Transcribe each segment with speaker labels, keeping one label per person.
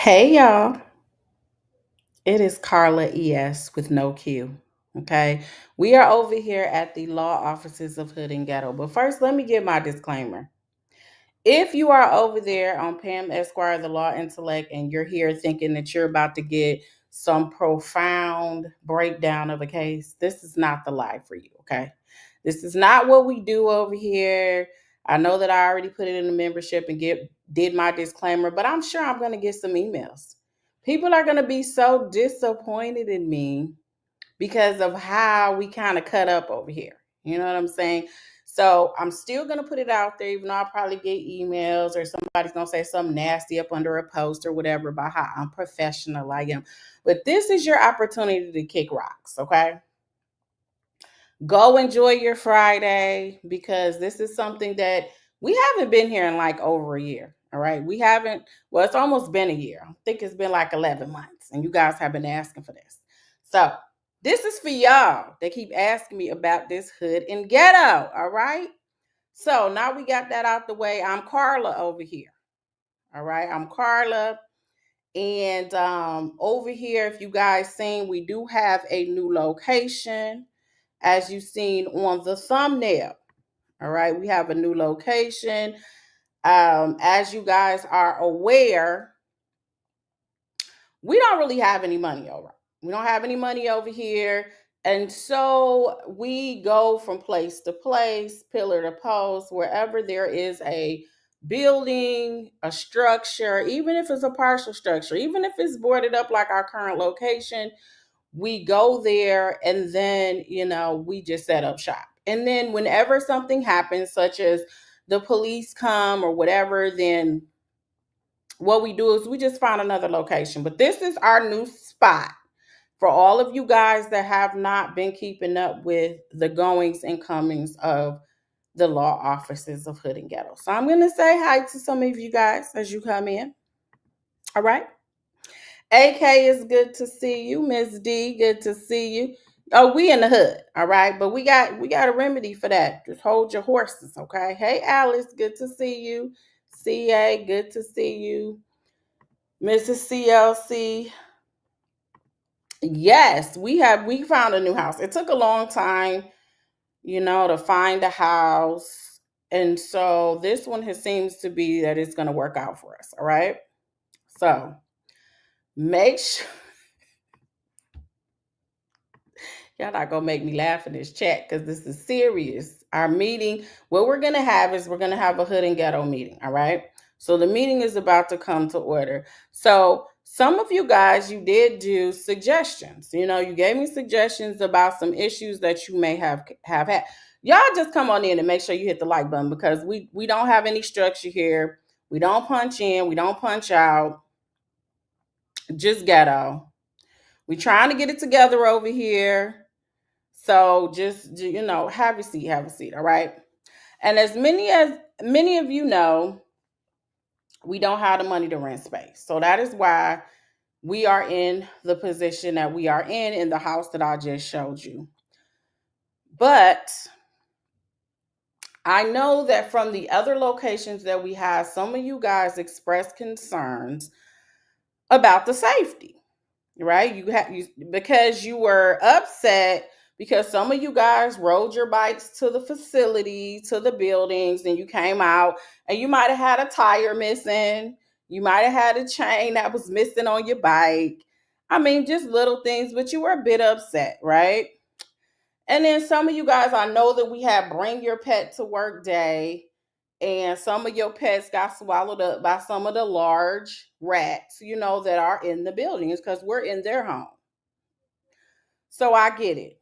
Speaker 1: Hey y'all, it is Carla ES with no Q. Okay, we are over here at the law offices of Hood and Ghetto. But first, let me give my disclaimer. If you are over there on Pam Esquire, the Law Intellect, and you're here thinking that you're about to get some profound breakdown of a case, this is not the live for you, okay? This is not what we do over here. I know that I already put it in the membership and did my disclaimer, but I'm sure I'm going to get some emails. People are going to be so disappointed in me because of how we kind of cut up over here. You know what I'm saying? So I'm still gonna put it out there, even though I'll probably get emails or somebody's gonna say something nasty up under a post or whatever about how unprofessional I am. But this is your opportunity to kick rocks, okay? Go enjoy your Friday because this is something that we haven't been here in like over a year. All right. We haven't, well, it's almost been a year. I think it's been like 11 months, and you guys have been asking for this. So, this is for y'all. They keep asking me about this hood and ghetto. All right. So, now we got that out the way. I'm Carla over here. All right. I'm Carla. And over here, if you guys seen, we do have a new location as you've seen on the thumbnail. All right, we have a new location. As you guys are aware, we don't really have any money over. We don't have any money over here. And so we go from place to place, pillar to post, wherever there is a building, a structure, even if it's a partial structure, even if it's boarded up like our current location, we go there and then we just set up shop. And then whenever something happens, such as the police come or whatever, then what we do is we just find another location. But this is our new spot for all of you guys that have not been keeping up with the goings and comings of the law offices of Hood and Ghetto. So I'm going to say hi to some of you guys as you come in. All right. AK is good to see you. Miss D, good to see you. Oh, we in the hood, all right. But we got a remedy for that. Just hold your horses, okay? Hey, Alice, good to see you. CA, good to see you. Mrs. CLC. Yes, we found a new house. It took a long time, to find a house. And so this one seems to be that it's gonna work out for us. All right. So make sure y'all not gonna make me laugh in this chat because this is serious. Our meeting, what we're gonna have is we're gonna have a Hood and Ghetto meeting. All right. So the meeting is about to come to order. So some of you guys, you did do suggestions. You gave me suggestions about some issues that you may have had. Y'all just come on in and make sure you hit the like button because we don't have any structure here. We don't punch in, we don't punch out. Just ghetto. We trying to get it together over here. So just have a seat, all right? And as many of you know, we don't have the money to rent space. So that is why we are in the position that we are in the house that I just showed you. But I know that from the other locations that we have, some of you guys expressed concerns about the safety, right? Because you were upset because some of you guys rode your bikes to the facility, to the buildings, and you came out and you might have had a tire missing. You might have had a chain that was missing on your bike. I mean, just little things, but you were a bit upset, right? And then some of you guys, I know that we had bring your pet to work day, and some of your pets got swallowed up by some of the large rats, that are in the buildings because we're in their home. So I get it.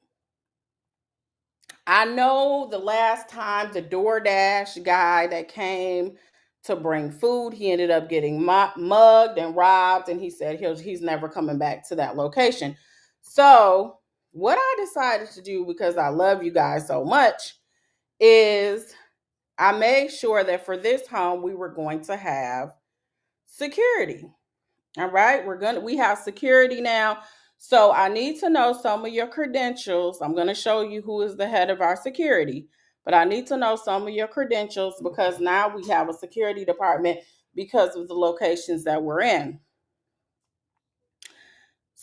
Speaker 1: I know the last time the DoorDash guy that came to bring food, he ended up getting mugged and robbed, and he said he's never coming back to that location. So what I decided to do, because I love you guys so much, is I made sure that for this home we were going to have security. All right, we have security now. So I need to know some of your credentials. I'm going to show you who is the head of our security, but I need to know some of your credentials because now we have a security department because of the locations that we're in.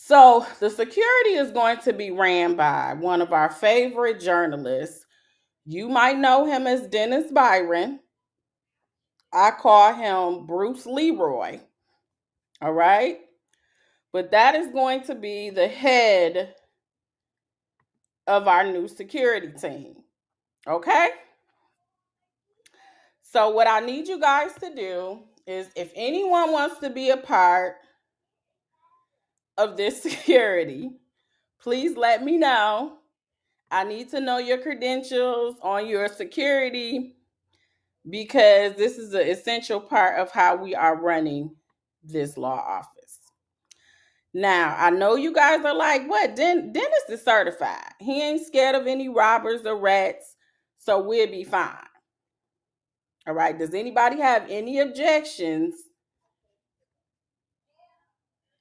Speaker 1: So the security is going to be ran by one of our favorite journalists. You might know him as Dennis Byron. I call him Bruce Leroy. All right. But that is going to be the head of our new security team. Okay. So, what I need you guys to do is if anyone wants to be a part of this security, please let me know. I need to know your credentials on your security because this is an essential part of how we are running this law office. Now, I know you guys are like, what? Dennis is certified. He ain't scared of any robbers or rats, so we'll be fine. All right. Does anybody have any objections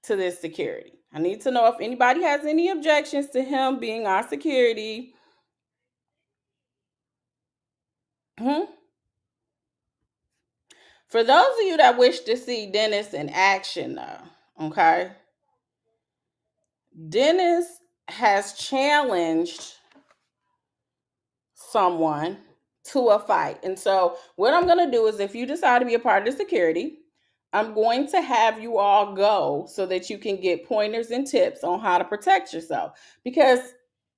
Speaker 1: to this security? I need to know if anybody has any objections to him being our security. For those of you that wish to see Dennis in action, though, okay, Dennis has challenged someone to a fight. And so, what I'm going to do is if you decide to be a part of the security, I'm going to have you all go so that you can get pointers and tips on how to protect yourself because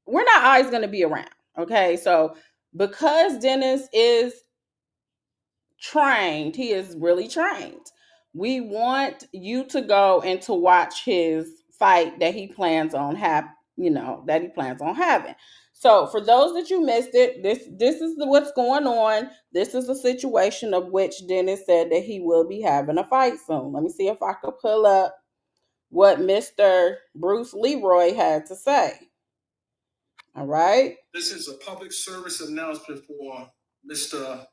Speaker 1: we're not always going to be around. Okay. So, because Dennis is trained, he is really trained. We want you to go and to watch his fight that he plans on having. So for those that you missed it, this is what's going on. This is a situation of which Dennis said that he will be having a fight soon. Let me see if I could pull up what Mr. Bruce Leroy had to say. All right.
Speaker 2: This is a public service announcement for Mr.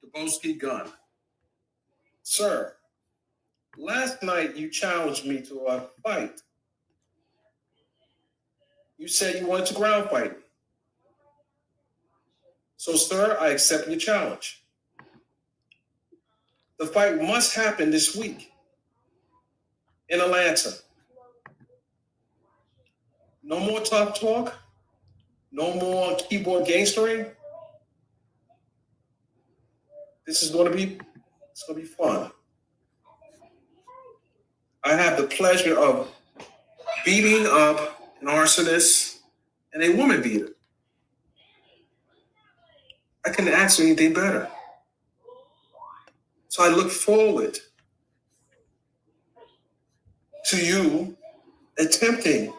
Speaker 2: Dubowski Gunn. Sir, last night you challenged me to a fight. You said you wanted to ground fight. So, sir, I accept your challenge. The fight must happen this week in Atlanta. No more tough talk. No more keyboard gangstering. This is going to be fun. I have the pleasure of beating up an arsonist and a woman beater. I couldn't ask for anything better. So I look forward to you attempting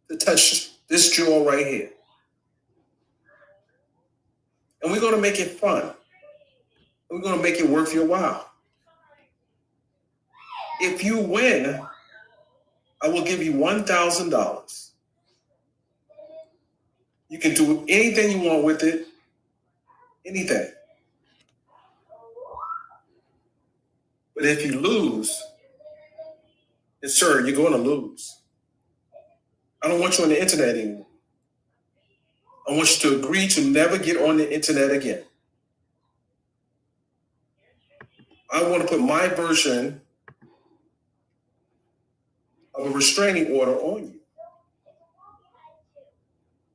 Speaker 2: to touch this jewel right here. And we're going to make it fun. We're going to make it worth your while. If you win, I will give you $1,000. You can do anything you want with it, anything. But if you lose, and sir, you're going to lose. I don't want you on the internet anymore. I want you to agree to never get on the internet again. I want to put my version of a restraining order on you.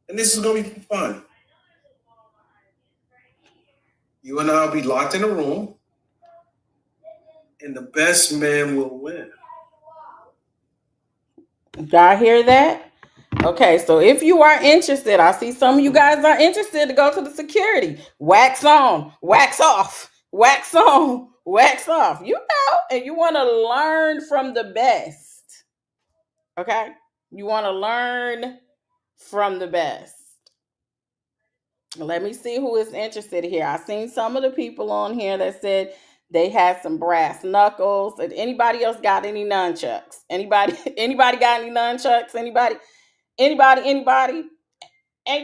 Speaker 2: And this is going to be fun. You and I will be locked in a room, and the best man will win.
Speaker 1: Y'all hear that? Okay, so if you are interested, I see some of you guys are interested to go to the security. Wax on, wax off, wax on, wax off. You know, and you want to learn from the best. Okay? You want to learn from the best. Let me see who is interested here. I seen some of the people on here that said they had some brass knuckles. Anybody else got any nunchucks? Anybody anybody got any nunchucks? Anybody? And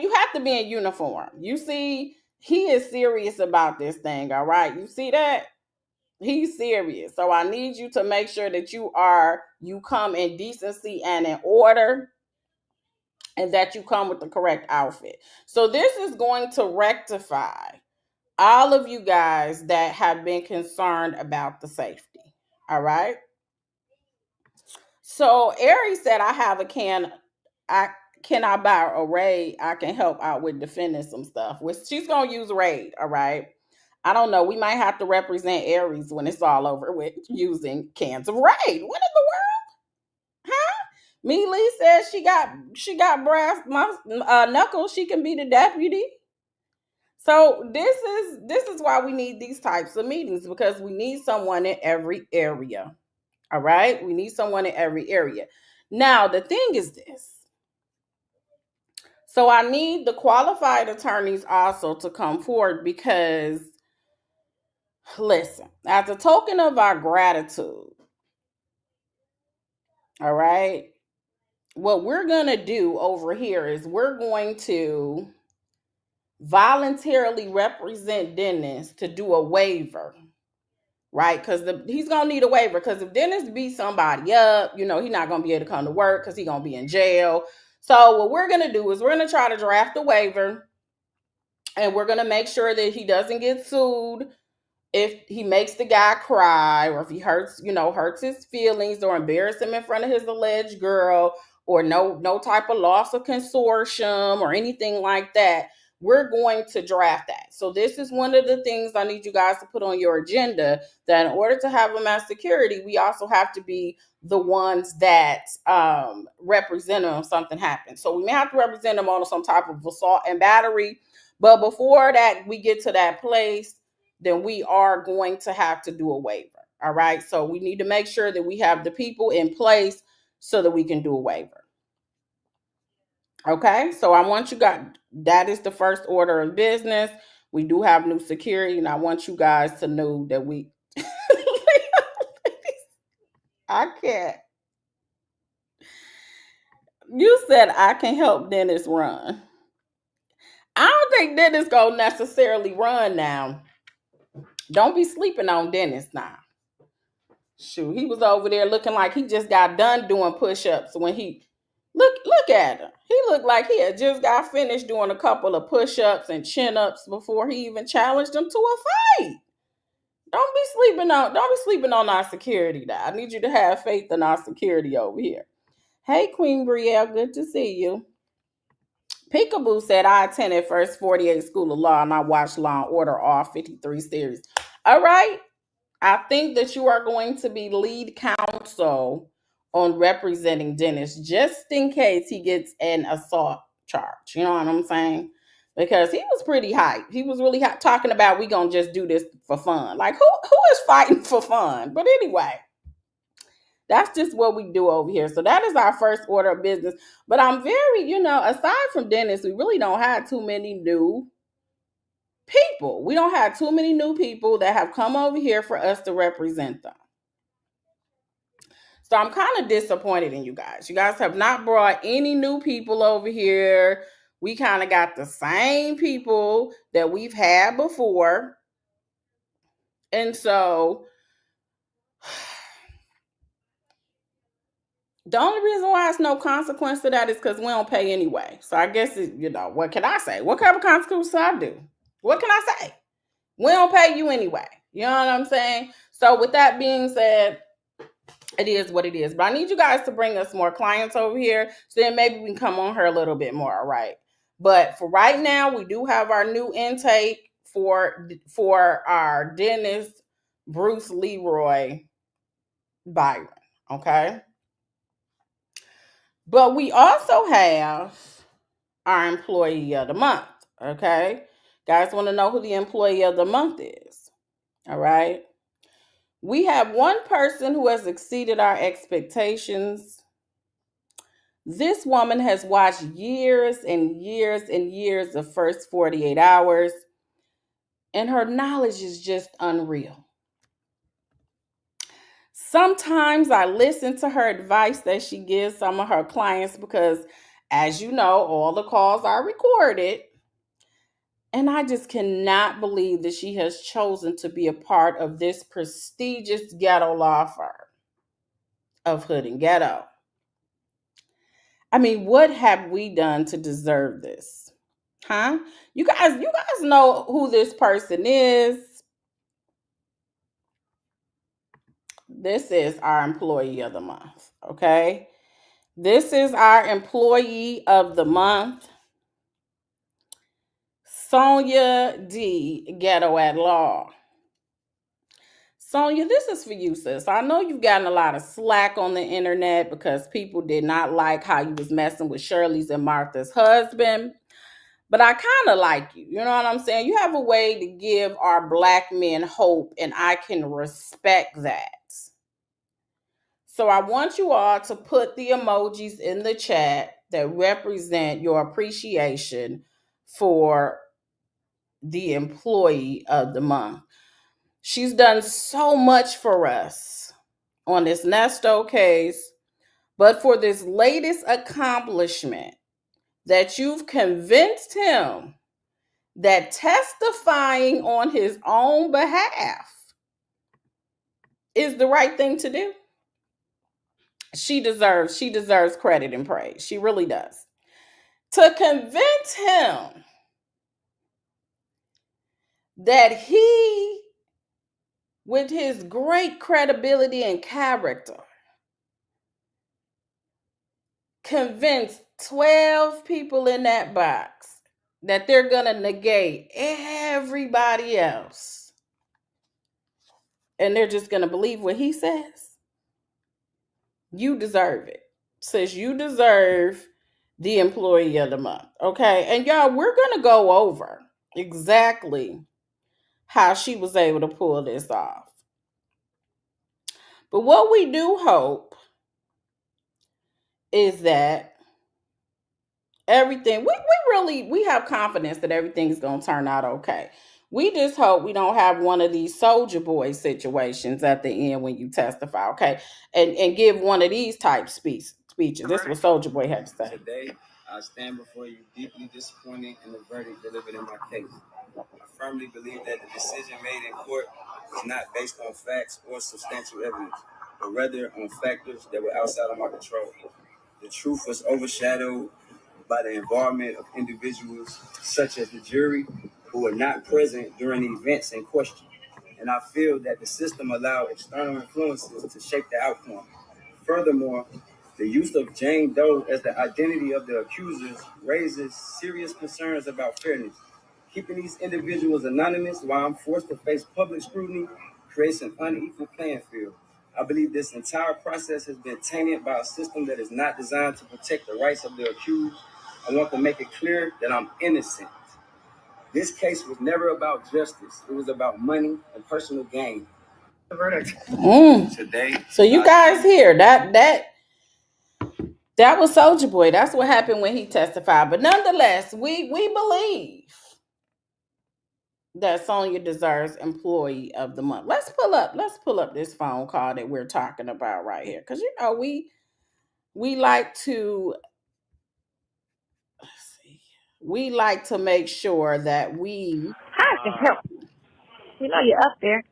Speaker 1: you have to be in uniform. You see, he is serious about this thing, all right? You see that? He's serious. So I need you to make sure that you come in decency and in order and that you come with the correct outfit. So this is going to rectify all of you guys that have been concerned about the safety. All right? So Aries said, I have a can. I buy a raid? I can help out with defending some stuff. Which she's gonna use raid, all right. I don't know. We might have to represent Aries when it's all over with using cans of raid. What in the world? Huh? Me Lee says she got brass knuckles. She can be the deputy. So this is why we need these types of meetings, because we need someone in every area. All right, we need someone in every area. Now the thing is this. So I need the qualified attorneys also to come forward, because listen, as a token of our gratitude, all right, what we're going to do over here is we're going to voluntarily represent Dennis to do a waiver, right? Because he's going to need a waiver, because if Dennis beats somebody up, he's not going to be able to come to work because he's going to be in jail. So what we're going to do is we're going to try to draft a waiver, and we're going to make sure that he doesn't get sued if he makes the guy cry, or if he hurts his feelings, or embarrass him in front of his alleged girl, or no type of loss of consortium or anything like that. We're going to draft that. So this is one of the things I need you guys to put on your agenda, that in order to have them as security, we also have to be the ones that represent them if something happens. So we may have to represent them on some type of assault and battery. But before that, we get to that place, then we are going to have to do a waiver. All right. So we need to make sure that we have the people in place so that we can do a waiver. Okay. So I want you guys, that is the first order of business. We do have new security, and I want you guys to know that I can't. You said I can help Dennis run. I don't think Dennis gonna necessarily run now. Don't be sleeping on Dennis now. Shoot, he was over there looking like he just got done doing push-ups when he look at him. He looked like he had just got finished doing a couple of push-ups and chin-ups before he even challenged him to a fight. Don't be sleeping on our security now. I need you to have faith in our security over here. Hey, Queen Brielle, good to see you. Peekaboo said, I attended First 48 School of Law and I watched Law and Order all 53 series. All right. I think that you are going to be lead counsel on representing Dennis, just in case he gets an assault charge. You know what I'm saying? Because he was pretty hyped. He was really talking about, we gonna just do this for fun. Like, who is fighting for fun? But anyway, that's just what we do over here. So that is our first order of business. But I'm very, aside from Dennis, we really don't have too many new people. We don't have too many new people that have come over here for us to represent them. So I'm kind of disappointed in you guys. You guys have not brought any new people over here. We kind of got the same people that we've had before. And so the only reason why it's no consequence to that is because we don't pay anyway. So I guess, what can I say? What kind of consequence I do? What can I say? We don't pay you anyway. You know what I'm saying? So with that being said, it is what it is. But I need you guys to bring us more clients over here, so then maybe we can come on her a little bit more. All right. But for right now, we do have our new intake for our Dennis Bruce Leroy Byron. Okay. But we also have our employee of the month. Okay. Guys want to know who the employee of the month is. All right. We have one person who has exceeded our expectations. This woman has watched years and years and years of First 48 Hours, and her knowledge is just unreal. Sometimes I listen to her advice that she gives some of her clients because, as you know, all the calls are recorded. And I just cannot believe that she has chosen to be a part of this prestigious ghetto law firm of Hood and Ghetto. I mean, what have we done to deserve this? Huh? You guys know who this person is. This is our employee of the month. Okay. This is our employee of the month, Sonia D. Ghetto at Law. Sonia, this is for you, sis. I know you've gotten a lot of slack on the internet because people did not like how you was messing with Shirley's and Martha's husband. But I kind of like you. You know what I'm saying? You have a way to give our black men hope, and I can respect that. So I want you all to put the emojis in the chat that represent your appreciation for the employee of the month. She's done so much for us on this Nesto case, but for this latest accomplishment that you've convinced him that testifying on his own behalf is the right thing to do. She deserves credit and praise. She really does. To convince him that he, with his great credibility and character, convinced 12 people in that box that they're going to negate everybody else and they're just going to believe what he says. You deserve it. Says you deserve the employee of the month. Okay. And y'all, we're going to go over exactly how she was able to pull this off. But what we do hope is that everything we have confidence that everything's going to turn out okay. We just hope we don't have one of these soldier boy situations at the end when you testify, okay? And give one of these type speeches. This is what Soldier Boy had to say.
Speaker 3: Today, I stand before you deeply disappointed in the verdict delivered in my case. I firmly believe that the decision made in court was not based on facts or substantial evidence, but rather on factors that were outside of my control. The truth was overshadowed by the involvement of individuals such as the jury who were not present during the events in question. And I feel that the system allowed external influences to shape the outcome. Furthermore, the use of Jane Doe as the identity of the accusers raises serious concerns about fairness. Keeping these individuals anonymous while I'm forced to face public scrutiny creates an unequal playing field. I believe this entire process has been tainted by a system that is not designed to protect the rights of the accused. I want to make it clear that I'm innocent. This case was never about justice. It was about money and personal gain. The verdict.
Speaker 1: Today. So you guys hear that was Soldier Boy. That's what happened when he testified. But nonetheless, we believe that Sonia deserves employee of the month. Let's pull up this phone call that we're talking about right here. Because you know, we like to we like to make sure that we
Speaker 4: you know you're up there.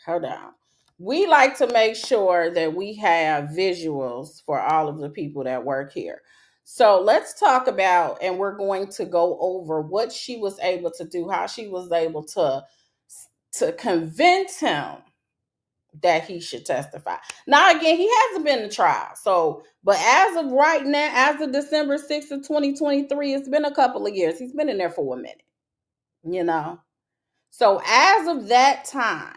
Speaker 1: Hold on. We like to make sure that we have visuals for all of the people that work here. So let's talk about, and we're going to go over what she was able to do, how she was able to convince him that he should testify. Now, again, he hasn't been to trial. So, but as of right now, as of December 6th of 2023, it's been a couple of years. He's been in there for a minute, you know. So as of that time,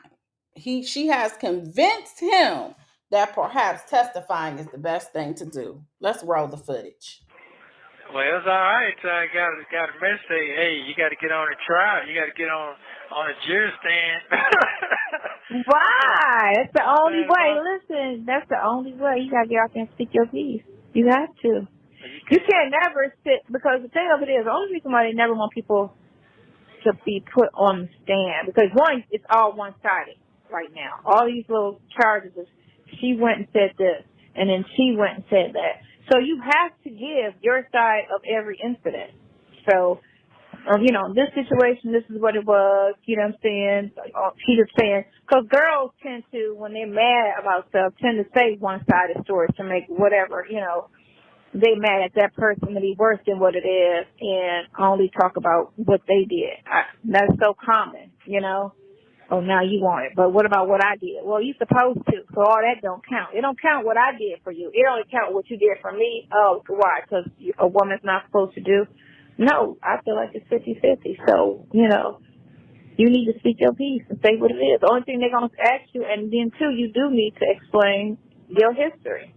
Speaker 1: she has convinced him that perhaps testifying is the best thing to do. Let's roll the footage.
Speaker 5: Well, it's all right. I got a message say, hey, you got to get on the trial. You got to get on a jury stand.
Speaker 4: Why? That's the only way. Listen, that's the only way. You got to get out there and speak your piece. You have to. You can't never sit, because the thing of it is, the only reason why they never want people to be put on the stand, because one, it's all one-sided right now. All these little charges is, she went and said this, and then she went and said that. So you have to give your side of every incident. So, you know, this situation, this is what it was, you know what I'm saying? She just saying, because girls tend to, when they're mad about stuff, tend to say one-sided stories to make whatever, you know, they mad at that person to be worse than what it is, and only talk about what they did. That's so common, you know. Oh, now you want it. But what about what I did? Well, you supposed to. So all that don't count. It don't count what I did for you. It only count what you did for me. Oh, why? Because a woman's not supposed to do. No, I feel like it's 50-50. So, you need to speak your piece and say what it is. The only thing they're going to ask you, and then, too, you do need to explain your history,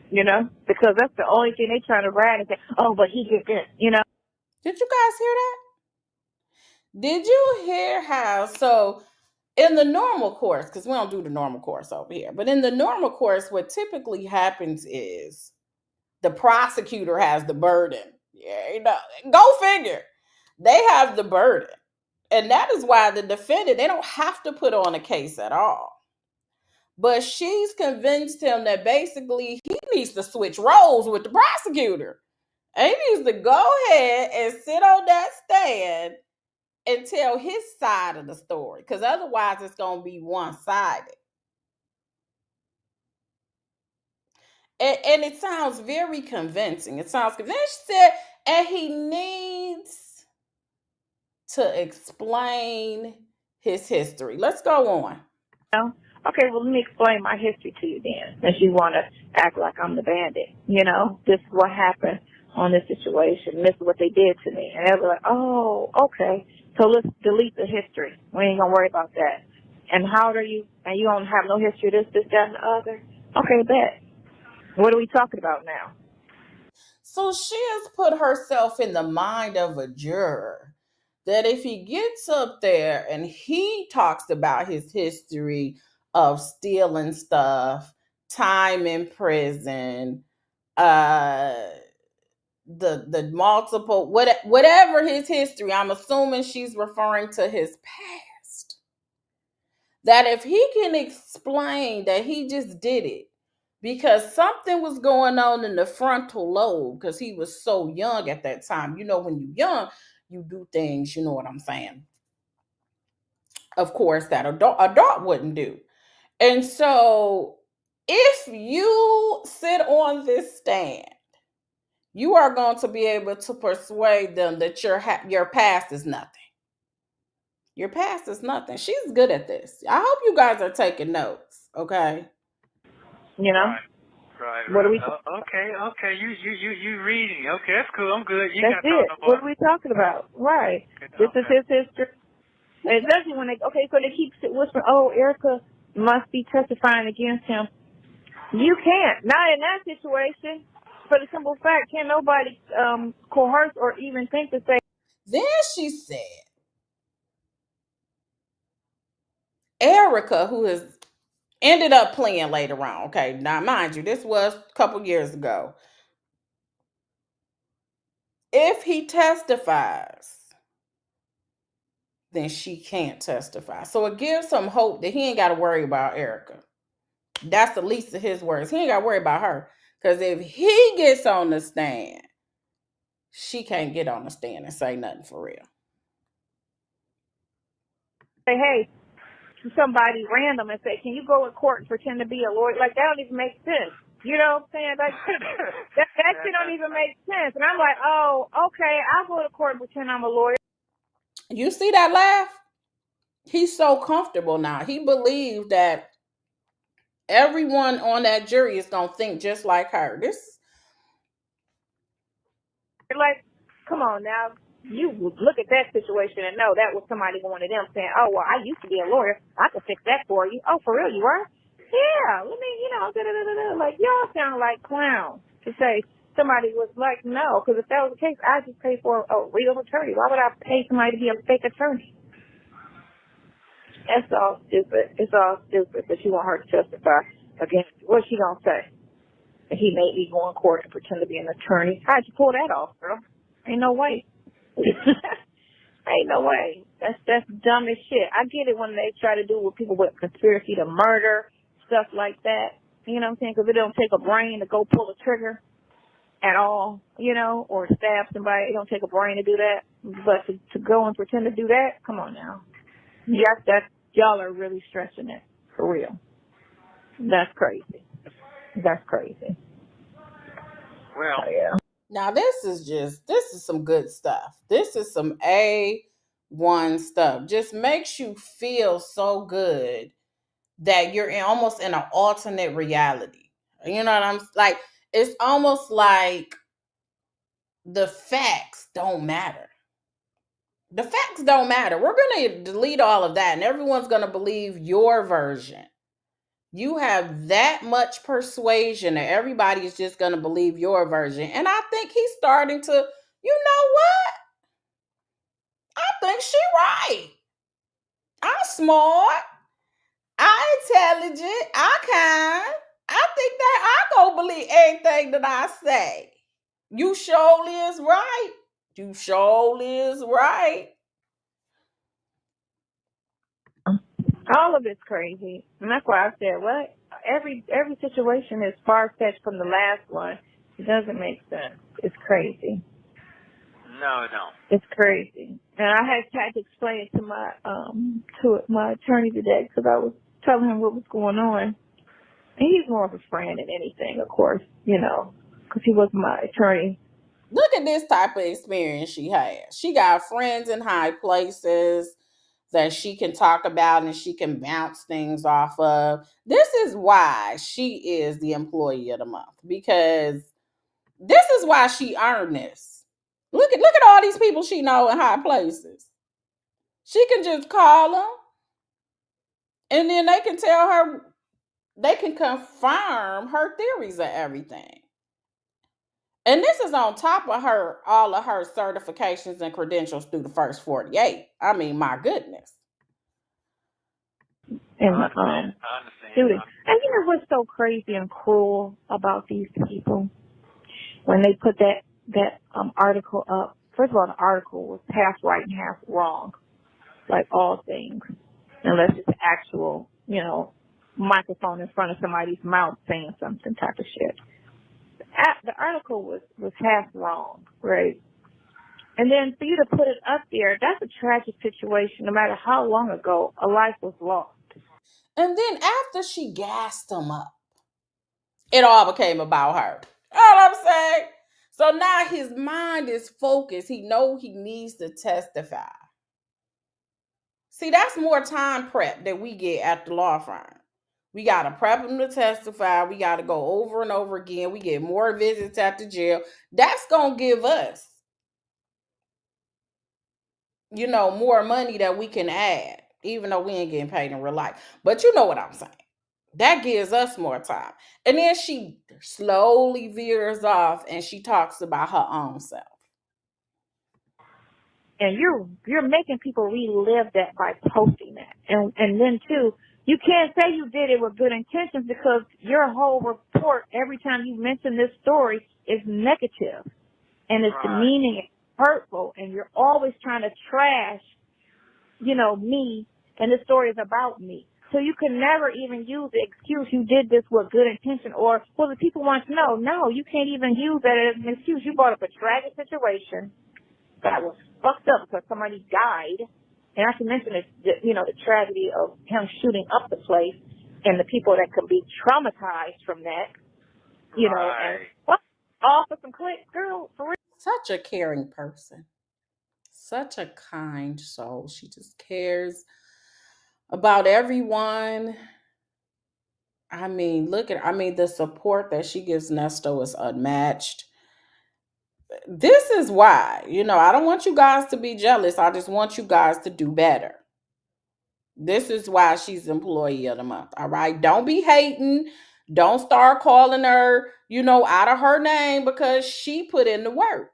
Speaker 4: because that's the only thing they're trying to ride and say, oh, but he did this.
Speaker 1: Did you guys hear that? Did you hear how? So, in the normal course, because we don't do the normal course over here, but in the normal course, what typically happens is the prosecutor has the burden. Yeah, go figure. They have the burden. And that is why the defendant, they don't have to put on a case at all. But she's convinced him that basically he needs to switch roles with the prosecutor. And he needs to go ahead and sit on that stand and tell his side of the story. Because otherwise it's going to be one-sided. And it sounds very convincing. It sounds convincing. And he needs to explain his history. Let's go on.
Speaker 4: Okay, well, let me explain my history to you then, since you want to act like I'm the bandit. This is what happened on this situation. This is what they did to me. And they'll be like, oh, okay, so let's delete the history. We ain't going to worry about that. And how old are you? And you don't have no history of this, that, and the other? Okay, bet. What are we talking about now?
Speaker 1: So she has put herself in the mind of a juror that if he gets up there and he talks about his history of stealing stuff, time in prison, the multiple whatever his history, I'm assuming she's referring to his past. That if he can explain that he just did it because something was going on in the frontal lobe because he was so young at that time. When you're young, you do things, you know what I'm saying? Of course, that adult wouldn't do. And so if you sit on this stand, you are going to be able to persuade them that your past is nothing. Your past is nothing. She's good at this. I hope you guys are taking notes, okay?
Speaker 5: Right.
Speaker 4: What are we?
Speaker 5: Okay. You reading? Okay, that's cool. I'm good. You
Speaker 4: That's
Speaker 5: got to
Speaker 4: it.
Speaker 5: talk no
Speaker 4: What
Speaker 5: more.
Speaker 4: are we talking about? Right. This is his history. And especially when so they keep whispering, oh, Erica must be testifying against him. You can't. Not in that situation. For the simple fact, can't nobody coerce or even think to say.
Speaker 1: Then she said, Erica, who has ended up playing later on. Okay, now mind you, this was a couple years ago. If he testifies, then she can't testify. So it gives some hope that he ain't got to worry about Erica. That's the least of his worries. He ain't got to worry about her. Because if he gets on the stand, she can't get on the stand and say nothing for real.
Speaker 4: Say, hey, to somebody random and say, can you go in court and pretend to be a lawyer? Like, that don't even make sense. You know what I'm saying? Like, that shit don't even make sense. And I'm like, oh, okay, I'll go to court and pretend I'm a lawyer.
Speaker 1: You see that laugh? He's so comfortable now. He believes that everyone on that jury is going to think just like her.
Speaker 4: Like, come on now. You look at that situation and know that was somebody going to them saying, oh, well, I used to be a lawyer. I could fix that for you. Oh, for real, you are? Yeah, let me, da-da-da-da-da. Like, y'all sound like clowns to say somebody was like, no, because if that was the case, I'd just pay for a real attorney. Why would I pay somebody to be a fake attorney? That's all stupid. It's all stupid, but you want her to testify against you. What's she going to say? That he made me go in court and pretend to be an attorney. How'd you pull that off, girl? Ain't no way. Ain't no way. That's dumb as shit. I get it when they try to do with people with conspiracy to murder, stuff like that. You know what I'm saying? Because it don't take a brain to go pull a trigger at all, or stab somebody. It don't take a brain to do that. But to go and pretend to do that, come on now. Yes, y'all are really stretching it. For real. That's crazy. That's crazy.
Speaker 5: Well,
Speaker 4: yeah.
Speaker 1: Now this is some good stuff. This is some A one stuff just makes you feel so good that you're in almost in an alternate reality. You know what I'm like? It's almost like the facts don't matter. The facts don't matter. We're going to delete all of that and everyone's going to believe your version. You have that much persuasion that everybody is just going to believe your version. And I think he's starting to, you know what? I think she right. I'm smart. I intelligent. I kind. I think that I go believe everything that I say. You surely is right. You surely is right.
Speaker 4: All of it's crazy, and that's why I said, what? Every situation is far fetched from the last one. It doesn't make sense. It's crazy.
Speaker 5: No, it don't.
Speaker 4: It's crazy, and I had to explain it to my attorney today because I was telling him what was going on. And he's more of a friend than anything, of course, because he was my attorney.
Speaker 1: Look at this type of experience she has. She got friends in high places that she can talk about and she can bounce things off of. This is why she is the employee of the month, because this is why she earned this. Look at all these people she know in high places. She can just call them and then they can tell her, they can confirm her theories of everything. And this is on top of all of her certifications and credentials through the first 48. I mean, my goodness.
Speaker 4: And
Speaker 5: I understand.
Speaker 4: student. And what's so crazy and cruel about these people when they put that article up? First of all, the article was half right and half wrong, like all things, unless it's actual, microphone in front of somebody's mouth saying something type of shit. The article was half wrong, right? And then for you to put it up there, that's a tragic situation. No matter how long ago a life was lost.
Speaker 1: And then after she gassed him up, it all became about her. All I'm saying. So now his mind is focused. He know he needs to testify. See, that's more time prep that we get at the law firm. We got to prep him to testify. We got to go over and over again. We get more visits at the jail. That's going to give us, more money that we can add, even though we ain't getting paid in real life. But you know what I'm saying. That gives us more time. And then she slowly veers off and she talks about her own self.
Speaker 4: And you're making people relive that by posting that. And then too, you can't say you did it with good intentions because your whole report every time you mention this story is negative and it's demeaning and hurtful, and you're always trying to trash, me, and the story is about me. So you can never even use the excuse you did this with good intention, or, well, the people want to know. No, you can't even use that as an excuse. You brought up a tragic situation that was fucked up because somebody died. And I should mention the tragedy of him shooting up the place and the people that could be traumatized from that, and all for some clicks, girl, for real.
Speaker 1: Such a caring person. Such a kind soul. She just cares about everyone. I mean, the support that she gives Nesto is unmatched. This is why, I don't want you guys to be jealous. I just want you guys to do better. This is why she's employee of the month. All right. Don't be hating. Don't start calling her, out of her name because she put in the work.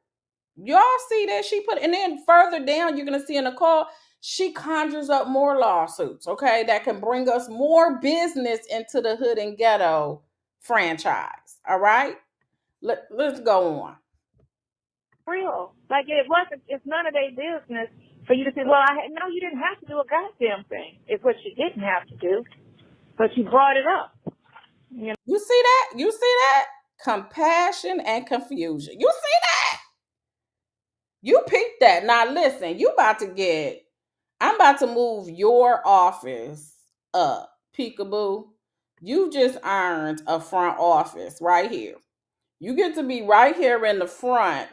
Speaker 1: Y'all see that she put, and then further down, you're going to see in the call, she conjures up more lawsuits, okay, that can bring us more business into the Hood and Ghetto franchise. All right. Let's go on.
Speaker 4: Real. Like it's none of their business for you to say, well, no, you didn't have to do a goddamn thing. It's what you didn't have to do, but you brought it up.
Speaker 1: You see that? You see that? Compassion and confusion. You see that? You peeped that. Now listen, I'm about to move your office up. Peekaboo. You just earned a front office right here. You get to be right here in the front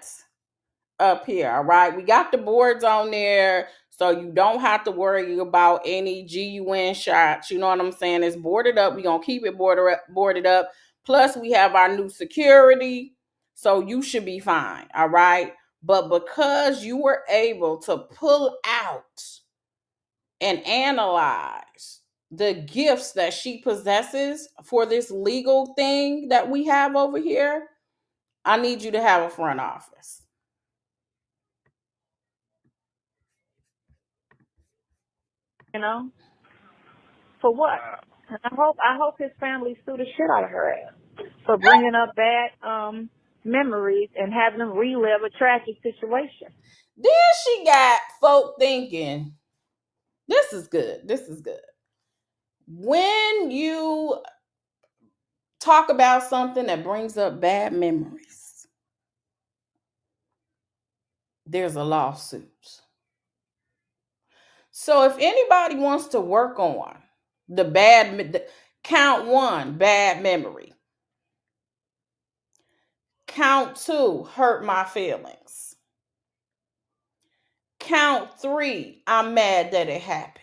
Speaker 1: up here. All right. We got the boards on there So you don't have to worry about any GUN shots. You know what I'm saying? It's boarded up. We're going to keep it boarded up. Plus, we have our new security. So you should be fine. All right. But because you were able to pull out and analyze the gifts that she possesses for this legal thing that we have over here, I need you to have a front office.
Speaker 4: You know, for what? And I hope his family sue the shit out of her ass for bringing up bad memories and having them relive a tragic situation.
Speaker 1: Then she got folk thinking, this is good. This is good. When you talk about something that brings up bad memories, there's a lawsuit. So if anybody wants to work on count 1, bad memory. Count 2, hurt my feelings. Count 3, I'm mad that it happened.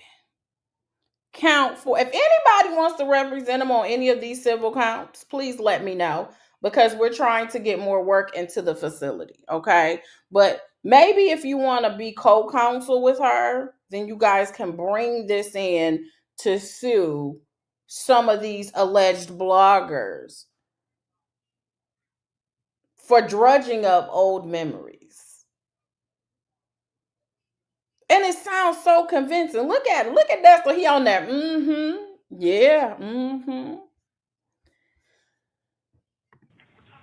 Speaker 1: Count 4, if anybody wants to represent them on any of these civil counts, please let me know, because we're trying to get more work into the facility, okay? But maybe if you want to be co-counsel with her, then you guys can bring this in to sue some of these alleged bloggers for drudging up old memories. And it sounds so convincing. Look at it. Look at that. So he on there. Yeah.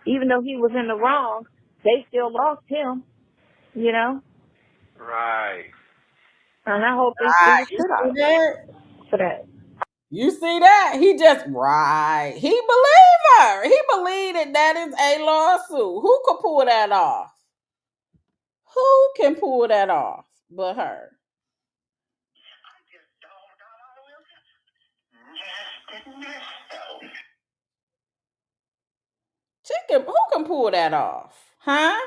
Speaker 4: Even though he was in the wrong, they still lost him, you know?
Speaker 5: Right.
Speaker 4: And I hope they sue the shit out of him for that.
Speaker 1: You see that? He just right. He believed her. He believed that is a lawsuit. Who could pull that off? Who can pull that off but her? Who can pull that off? Huh?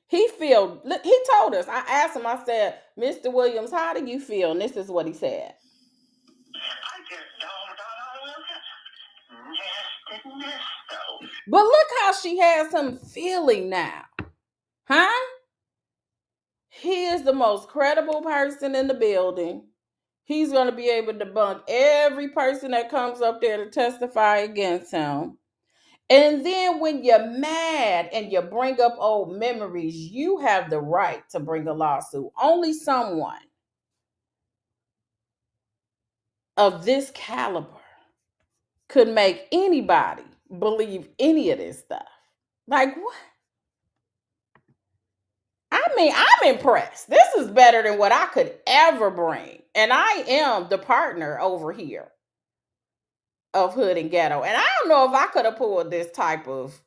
Speaker 1: He told us. I asked him, I said, Mr. Williams, how do you feel? And this is what he said. But look how she has him feeling now. Huh? He is the most credible person in the building. He's going to be able to debunk every person that comes up there to testify against him. And then when you're mad and you bring up old memories, you have the right to bring a lawsuit. Only someone of this caliber could make anybody believe any of this stuff. Like what? I mean, I'm impressed. This is better than what I could ever bring. And I am the partner over here of Hood and Ghetto. And I don't know if I could have pulled this type of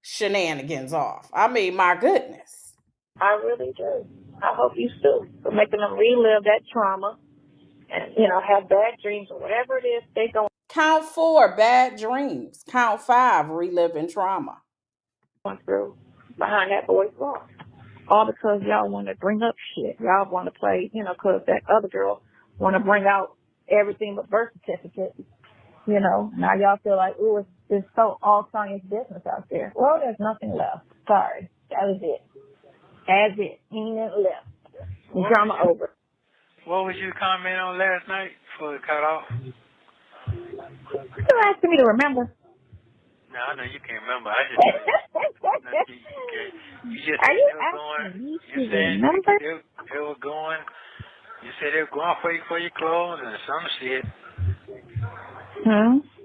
Speaker 1: shenanigans off. I mean, my goodness.
Speaker 4: I really do. I hope you sue for making them relive that trauma and, you know, have bad dreams or whatever it is they go.
Speaker 1: Count 4, bad dreams. Count 5, reliving trauma.
Speaker 4: Through behind that boy's wall. All because y'all want to bring up shit. Y'all want to play, you know, because that other girl want to bring out everything but birth certificates. You know, now y'all feel like, ooh, it's so all science business out there. Well, there's nothing left. Sorry. That was it. That's it. Ain't nothing left. Drama over.
Speaker 5: What was your comment on last night before it cut off?
Speaker 4: You're asking me to remember.
Speaker 5: No, I know you can't remember. I just you just
Speaker 4: Are
Speaker 5: said
Speaker 4: you
Speaker 5: they were going.
Speaker 4: asking me
Speaker 5: You
Speaker 4: to
Speaker 5: said
Speaker 4: remember?
Speaker 5: they were going. You said they were going for your clothes and some shit.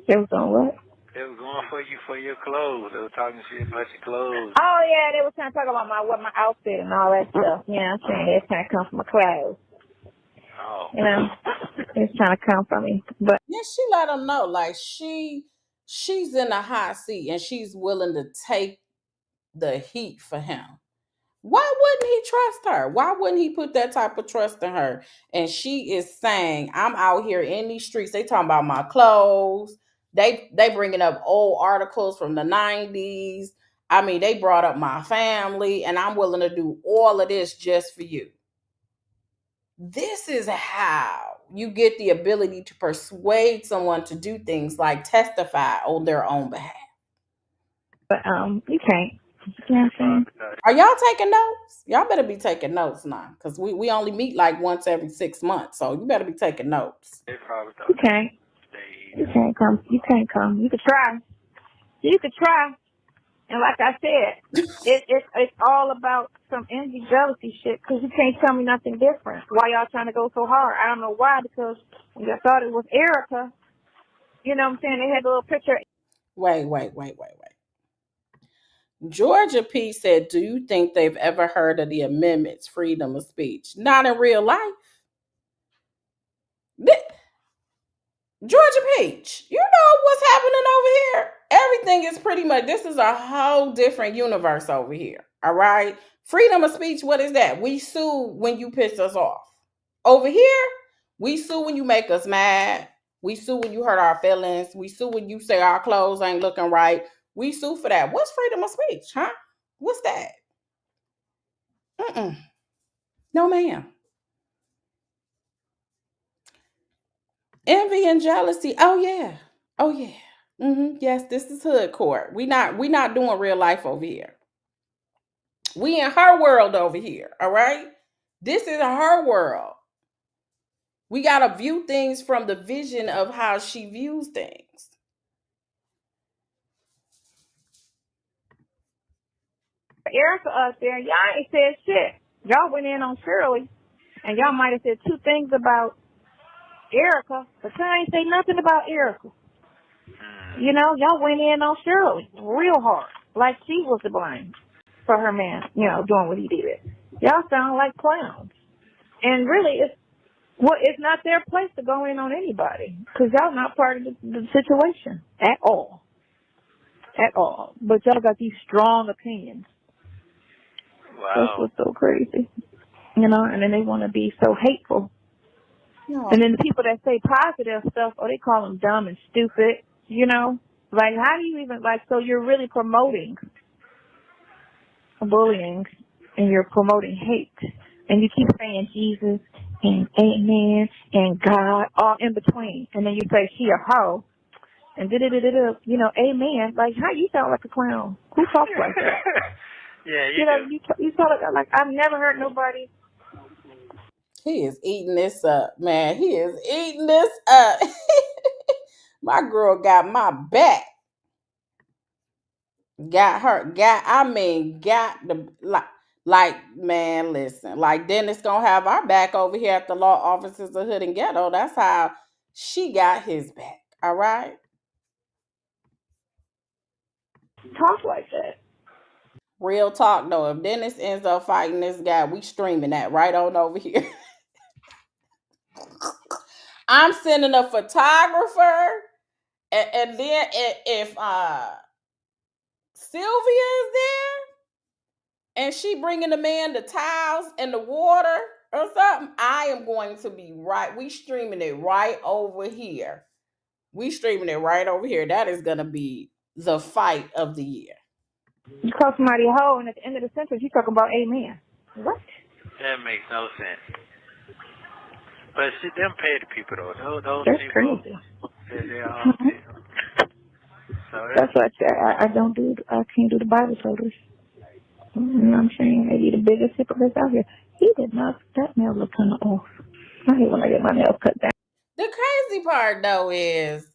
Speaker 4: They were going what?
Speaker 5: They were going for your clothes. They were talking shit about your clothes.
Speaker 4: Oh yeah, they were trying to talk about my outfit and all that stuff. Yeah, I'm saying it's trying to come from my clothes.
Speaker 5: Oh.
Speaker 4: You know, it's trying to come from me. But
Speaker 1: yeah, she let them know, like she's in a hot seat and she's willing to take the heat for him. Why wouldn't he trust her? Why wouldn't he put that type of trust in her? And she is saying, I'm out here in these streets. They talking about my clothes. They bringing up old articles from the 90s. I mean, they brought up my family, and I'm willing to do all of this just for you. This is how you get the ability to persuade someone to do things like testify on their own behalf.
Speaker 4: But you can't. You know what I'm saying?
Speaker 1: Are y'all taking notes? Y'all better be taking notes now, because we only meet like once every 6 months, so you better be taking notes.
Speaker 4: You can't. You can't come. You can't come. You could try. You could try. And like I said, it's all about some envy, jealousy shit, because you can't tell me nothing different. Why y'all trying to go so hard? I don't know why, because when I thought it was Erica, you know what I'm saying? They had a little picture.
Speaker 1: Wait. Georgia P said, do you think they've ever heard of the amendments, freedom of speech? Not in real life. Georgia Peach, you know what's happening over here? Everything is pretty much, this is a whole different universe over here. All right. Freedom of speech, what is that? We sue when you piss us off. Over here, we sue when you make us mad. We sue when you hurt our feelings. We sue when you say our clothes ain't looking right. We sue for that. What's freedom of speech, huh? What's that? No, ma'am. Envy and jealousy. Oh yeah. Oh yeah. Yes, this is hood court. We not doing real life over here. We in her world over here. All right. This is her world. We gotta view things from the vision of how she views things.
Speaker 4: Erica up there, y'all ain't said shit. Y'all went in on Shirley, and y'all might have said two things about Erica, but y'all ain't say nothing about Erica. You know, y'all went in on Shirley real hard, like she was to blame for her man, you know, doing what he did. Y'all sound like clowns. And really, it's not their place to go in on anybody, because y'all not part of the situation at all. At all. But y'all got these strong opinions.
Speaker 5: Wow.
Speaker 4: That's what's so crazy. You know, and then they want to be so hateful.
Speaker 1: No.
Speaker 4: And then the people that say positive stuff, they call them dumb and stupid, you know? Like, how do you even, like, so you're really promoting bullying, and you're promoting hate. And you keep saying Jesus and amen and God all in between. And then you say she a hoe and you know, amen. Like, how you sound like a clown? Who talks like that?
Speaker 5: Yeah,
Speaker 4: you know, you talk like I've never heard nobody.
Speaker 1: He is eating this up, man. He is eating this up. My girl got my back. Got her. Got the like, man, listen. Like, Dennis gonna have our back over here at the law offices of Hood and Ghetto. That's how she got his back. All right.
Speaker 4: Talk like that.
Speaker 1: Real talk though. If Dennis ends up fighting this guy, we streaming that right on over here. I'm sending a photographer, and then if Sylvia is there and she bringing the man the towels and the water or something, I am going to be right. We streaming it right over here. We streaming it right over here. That is gonna be the fight of the year.
Speaker 4: You call somebody a hoe, and at the end of the sentence, you talking about amen. What?
Speaker 5: That makes no sense. But she them pay the people though. Those
Speaker 4: That's
Speaker 5: people,
Speaker 4: crazy.
Speaker 5: they all pay them. So
Speaker 4: that's what I don't do. I can't do the Bible toters. You know what I'm saying? Maybe the biggest hypocrites out here. He did not. That nail look kind of off. I hate when I get my nails cut down.
Speaker 1: The crazy part though is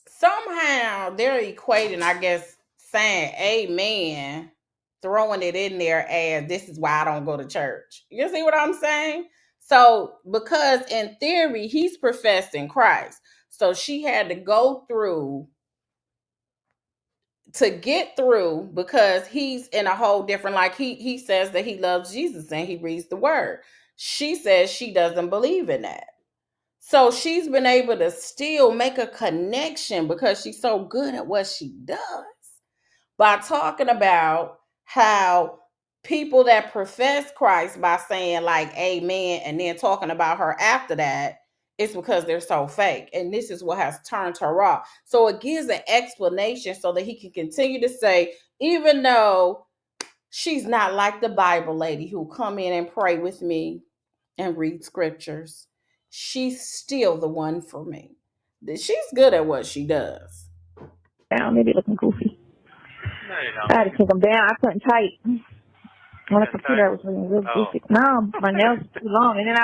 Speaker 1: somehow they're equating, I guess, saying amen, throwing it in there as this is why I don't go to church. You see what I'm saying? So, because in theory, he's professing Christ. So she had to go through to get through, because he's in a whole different, like he says that he loves Jesus and he reads the word. She says she doesn't believe in that. So she's been able to still make a connection because she's so good at what she does by talking about how people that profess Christ by saying like amen and then talking about her after that, it's because they're so fake. And this is what has turned her off. So it gives an explanation so that he can continue to say, even though she's not like the Bible lady who come in and pray with me, and read scriptures, she's still the one for me. She's good at what she does.
Speaker 4: Down, maybe looking goofy.
Speaker 5: No, you don't.
Speaker 4: I had to take them down. I couldn't type on the
Speaker 5: Couldn't
Speaker 4: computer. I
Speaker 5: type?
Speaker 4: was looking real
Speaker 5: Oh.
Speaker 4: goofy. No, my nails were too long, and then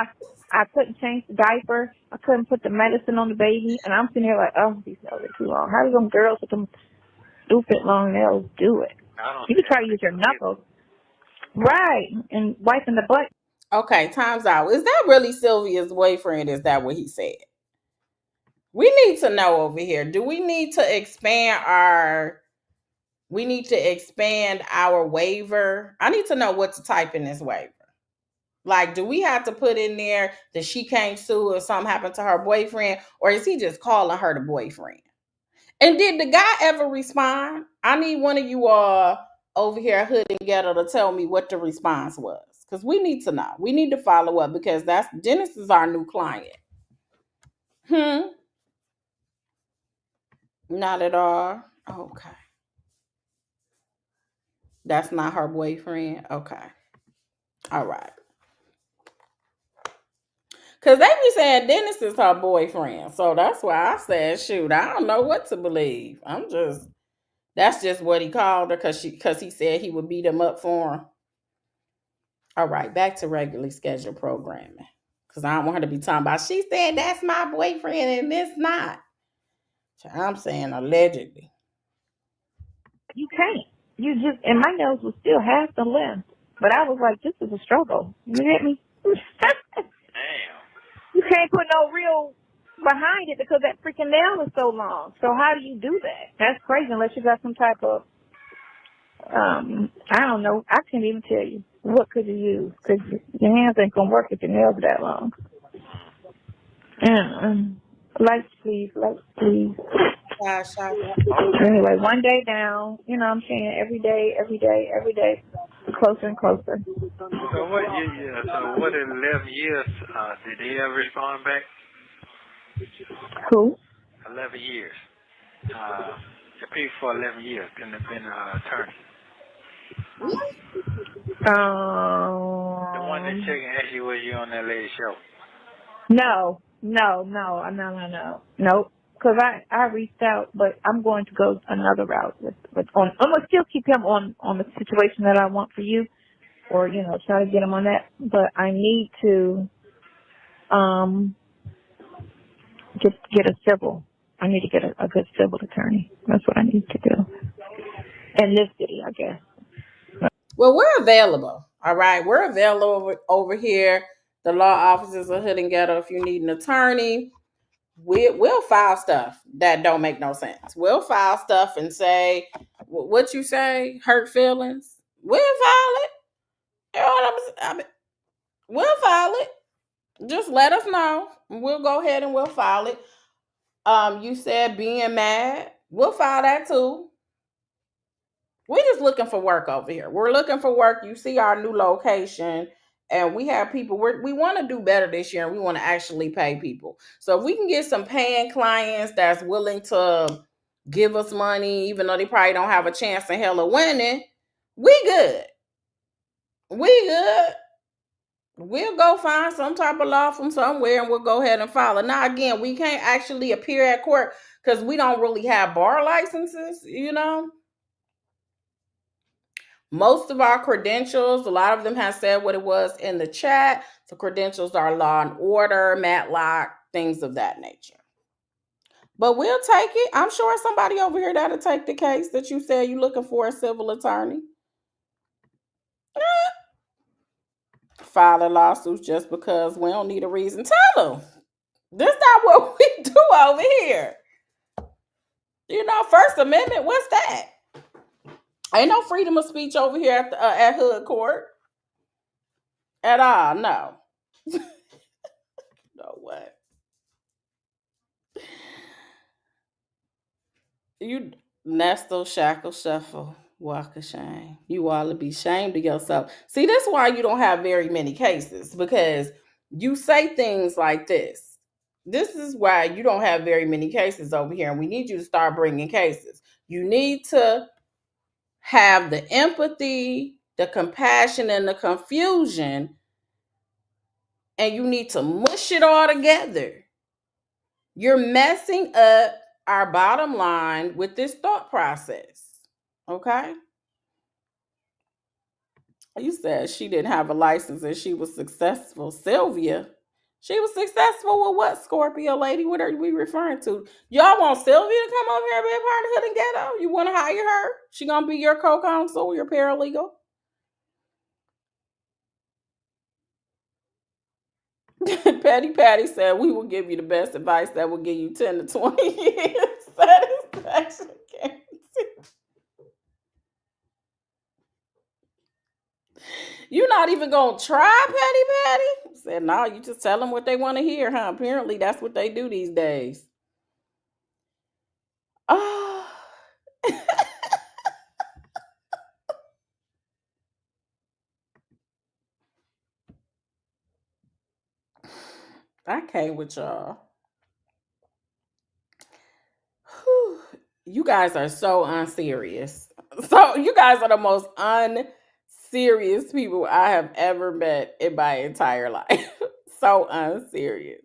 Speaker 4: I couldn't change the diaper. I couldn't put the medicine on the baby, and I'm sitting here like, oh, these nails are too long. How do them girls with them stupid long nails do it?
Speaker 5: I don't
Speaker 4: You could try
Speaker 5: have
Speaker 4: to use your
Speaker 5: to either.
Speaker 4: knuckles, right, and wiping the butt.
Speaker 1: Okay, time's out. Is that really Sylvia's boyfriend? Is that what he said? We need to know over here. Do we need to expand our waiver? I need to know what to type in this waiver. Like, do we have to put in there that she can't sue if something happened to her boyfriend, or is he just calling her the boyfriend? And did the guy ever respond? I need one of you all over here at Hood and Ghetto to tell me what the response was. Because we need to know. We need to follow up because Dennis is our new client. Not at all. Okay. That's not her boyfriend. Okay. All right. Because they be saying Dennis is her boyfriend. So that's why I said, shoot, I don't know what to believe. That's just what he called her because he said he would beat him up for him. All right, back to regularly scheduled programming. Because I don't want her to be talking about, she said that's my boyfriend and it's not. So I'm saying allegedly.
Speaker 4: You can't. You just, and my nails was still half the length. But I was like, this is a struggle. You get me?
Speaker 5: Damn.
Speaker 4: You can't put no real behind it because that freaking nail is so long. So how do you do that? That's crazy unless you got some type of, I don't know. I can't even tell you. What could you use? Because your hands ain't going to work if your nails are that long. Lights, please. Lights, please. Anyway, one day down. You know what I'm saying? Every day. Closer and closer.
Speaker 5: So what in 11 years, did he ever respond back?
Speaker 4: Who?
Speaker 5: 11 years. The people for 11 years couldn't have been an attorney. The one that checked and asked you was you on that lady's show.
Speaker 4: No. Nope. Because I reached out, but I'm going to go another route. I'm going to still keep him on the situation that I want for you, or, try to get him on that. But I need to get a civil. I need to get a good civil attorney. That's what I need to do. In this city, I guess.
Speaker 1: Well, we're available. All right. We're available over here. The law offices of Hood and Ghetto. If you need an attorney, we'll file stuff that don't make no sense. We'll file stuff and say, what you say, hurt feelings. We'll file it. You know what I mean? We'll file it. Just let us know. We'll go ahead and we'll file it. You said being mad. We'll file that too. We're just looking for work over here. We're looking for work. You see our new location, and we have people. We want to do better this year, and we want to actually pay people. So if we can get some paying clients that's willing to give us money, even though they probably don't have a chance in hell of winning, we good. We good. We'll go find some type of law from somewhere, and we'll go ahead and file it. Now, again, we can't actually appear at court because we don't really have bar licenses, Most of our credentials, a lot of them have said what it was in the chat. The credentials are law and order, Matlock, things of that nature. But we'll take it. I'm sure somebody over here that'll take the case that you said you're looking for a civil attorney. File a lawsuit just because we don't need a reason. Tell them. This is not what we do over here. First Amendment, what's that? Ain't no freedom of speech over here at Hood Court. At all, no. No way. You nestle, shackle, shuffle, walk of shame. You ought to be ashamed of yourself. See, that's why you don't have very many cases, because you say things like this. This is why you don't have very many cases over here, and we need you to start bringing cases. You need to have the empathy, the compassion, and the confusion and you need to mush it all together. You're messing up our bottom line with this thought process. Okay? You said she didn't have a license and she was successful. Sylvia, she was successful with what, Scorpio lady? What are we referring to? Y'all want Sylvia to come over here and be a part of Hood and Ghetto? You want to hire her? She gonna be your co-counsel, your paralegal? Patty Patty said we will give you the best advice that will give you 10 to 20 years satisfaction. You're not even gonna try, Patty Patty? Said, no, you just tell them what they want to hear, huh? Apparently, that's what they do these days. Oh. I came with y'all. Whew. You guys are so unserious. So, you guys are the most unserious people I have ever met in my entire life. So unserious.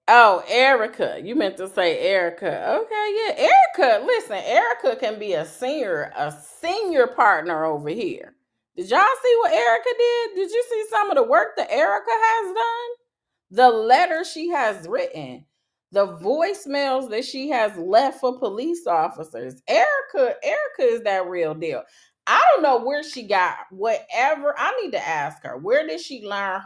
Speaker 1: Oh, Erica. You meant to say Erica. Okay, yeah. Erica, listen, Erica can be a senior partner over here. Did y'all see what Erica did? Did you see some of the work that Erica has done? The letter she has written, the voicemails that she has left for police officers. Erica is that real deal. I don't know where she got whatever. I need to ask her, where did she learn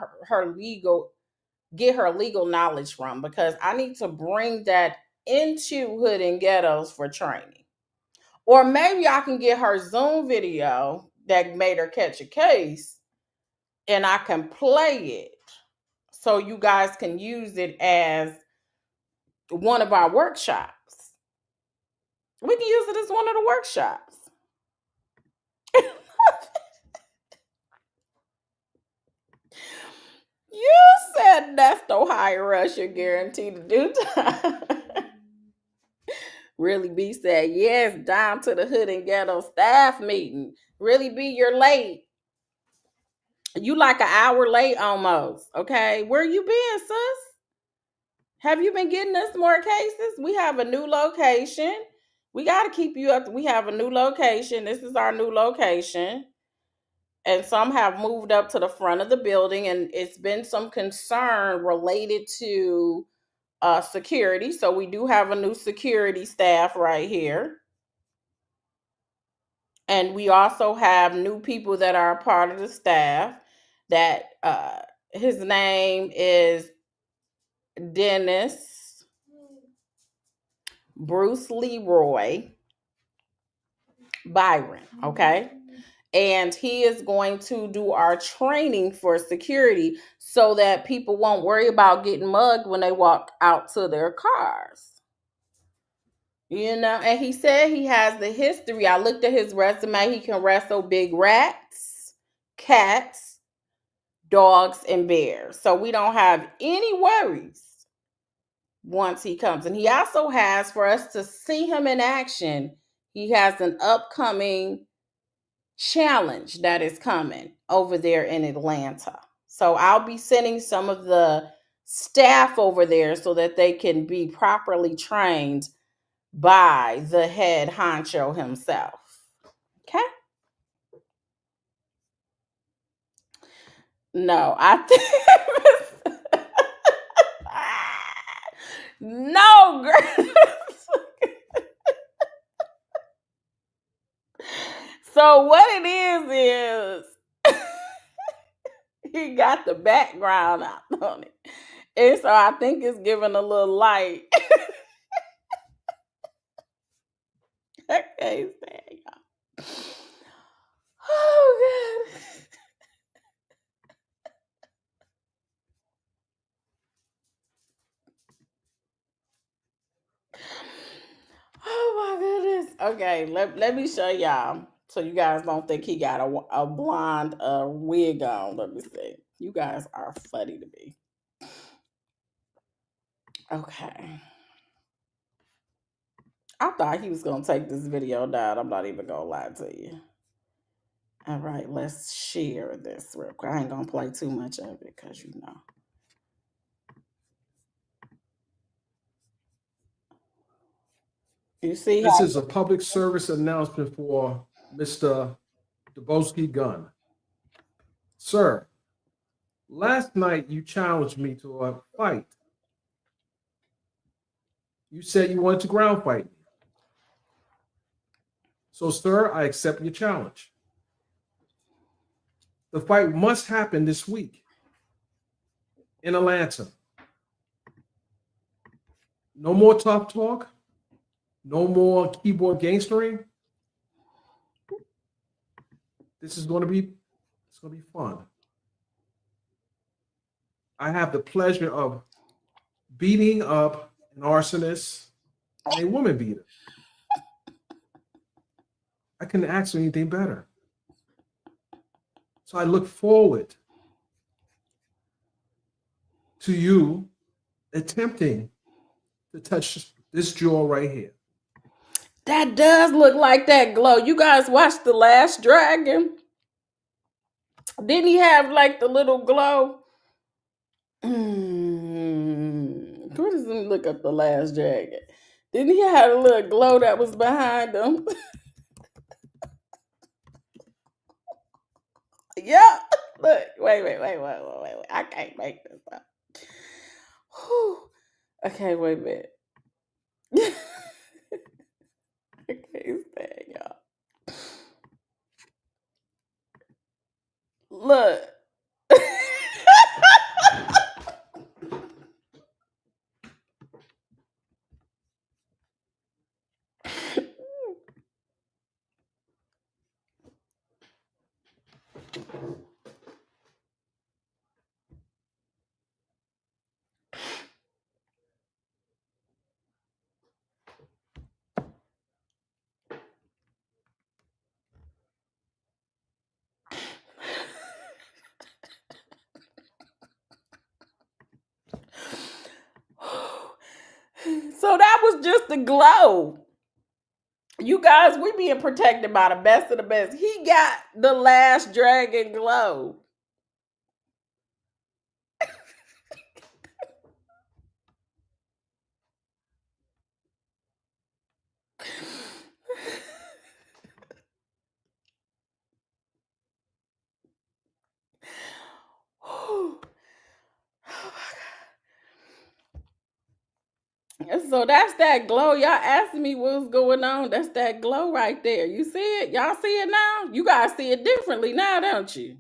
Speaker 1: get her legal knowledge from? Because I need to bring that into Hood and Ghettos for training. Or maybe I can get her Zoom video that made her catch a case and I can play it so you guys can use it as one of our workshops. We can use it as one of the workshops. You said that's no hire us, you're guaranteed to do time. Really B said, yes, down to the Hood and Ghetto staff meeting. Really B, you're late. You like an hour late almost. Okay. Where you been, sis? Have you been getting us more cases? We have a new location. We got to keep you up. We have a new location. This is our new location. And some have moved up to the front of the building, and it's been some concern related to security. So we do have a new security staff right here. And we also have new people that are a part of the staff that his name is Dennis Bruce Leroy Byron, okay? And he is going to do our training for security so that people won't worry about getting mugged when they walk out to their cars. You know, and he said he has the history. I looked at his resume. He can wrestle big rats, cats, dogs, and bears. So we don't have any worries once he comes. And he also has, for us to see him in action, he has an upcoming challenge that is coming over there in Atlanta. So I'll be sending some of the staff over there so that they can be properly trained by the head honcho himself. Okay? No, I think no, girl. So what it is he got the background out on it. And so I think it's giving a little light. I can't stand y'all. Oh God. Oh my goodness. Okay, let me show y'all so you guys don't think he got a blonde wig on. Let me see. You guys are funny to me. Okay. I thought he was going to take this video down. I'm not even going to lie to you. All right, let's share this real quick. I ain't gonna play too much of it because you know. You see
Speaker 2: This
Speaker 1: how
Speaker 2: is a public service announcement for Mr. Dubowski Gunn. Sir, last night you challenged me to a fight. You said you wanted to ground fight me. So, sir, I accept your challenge. The fight must happen this week in Atlanta. No more tough talk. No more keyboard gangstering. This is going to be it's going to be fun. I have the pleasure of beating up an arsonist and a woman beater. I couldn't ask for anything better. So I look forward to you attempting to touch this jaw right here.
Speaker 1: that does look like that glow. You guys watched The Last Dragon? Didn't he have like the little glow? What does he look up The Last Dragon? Didn't he have a little glow that was behind him? Yeah. Look, wait. I can't make this up. Whew. Okay, wait a minute. I can't stand y'all. Look. So that was just the glow. You guys, we being protected by the best of the best. He got the Last Dragon glow. Oh my God. So that's that glow. Y'all asking me what's going on. That's that glow right there. You see it? Y'all see it now? You guys see it differently now, don't you?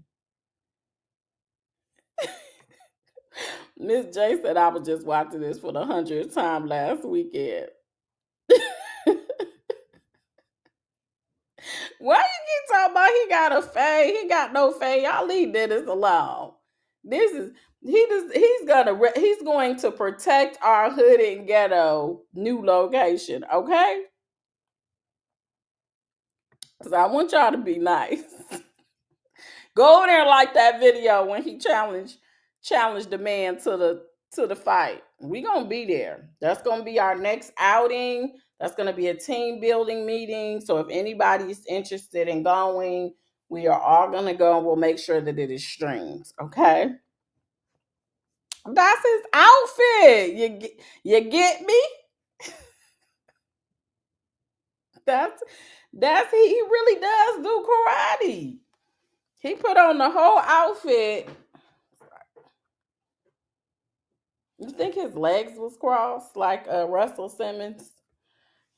Speaker 1: Miss J said I was just watching this for the 100th time last weekend. Why you keep talking about he got a fade? He got no fade. Y'all leave Dennis alone. This is he's going to protect our hood and ghetto new location, okay? Because I want y'all to be nice. Go over there and like that video when he challenged the man to the fight. We gonna be there. That's gonna be our next outing. That's gonna be a team building meeting. So if anybody's interested in going, we are all gonna go and we'll make sure that it is streamed. Okay. That's his outfit. You get me? That's he really does do karate. He put on the whole outfit. You think his legs was crossed like Russell Simmons?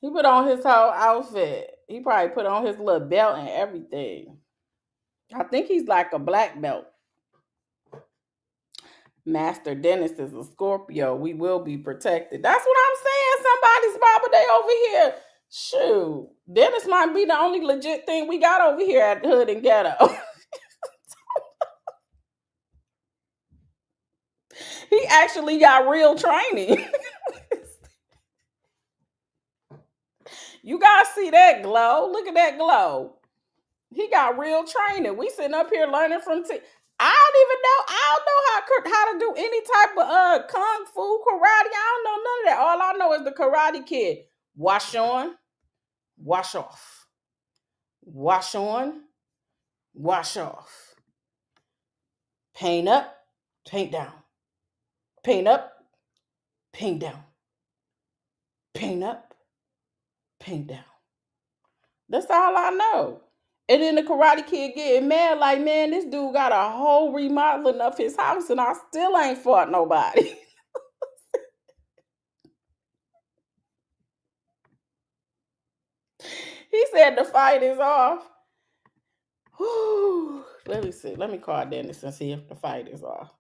Speaker 1: He put on his whole outfit. He probably put on his little belt and everything. I think he's like a black belt. Master Dennis is a Scorpio. We will be protected. That's what I'm saying. Somebody's Baba Day over here. Shoot. Dennis might be the only legit thing we got over here at the Hood and Ghetto. He actually got real training. You guys see that glow? Look at that glow. He got real training. We sitting up here learning from I don't even know. I don't know how to do any type of kung fu karate. I don't know none of that. All I know is the Karate Kid. Wash on, wash off. Wash on, wash off. Paint up, paint down. Paint up, paint down. Paint up, paint down. That's all I know. And then the Karate Kid getting mad, like, man, this dude got a whole remodeling of his house and I still ain't fought nobody. He said the fight is off. Whew. Let me see. Let me call Dennis and see if the fight is off.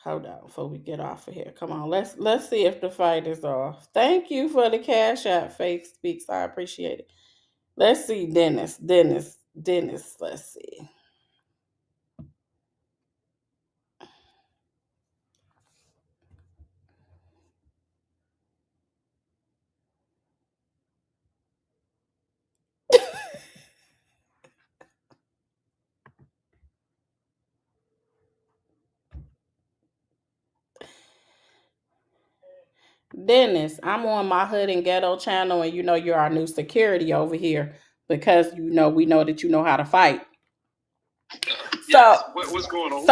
Speaker 1: Hold on before we get off of here. Come on, let's see if the fight is off. Thank you for the cash app, Faith Speaks. I appreciate it. Let's see, Dennis. Let's see. Dennis, I'm on my Hood and Ghetto channel, and you know you're our new security over here because you know we know that you know how to fight.
Speaker 2: Yes. So what's going on?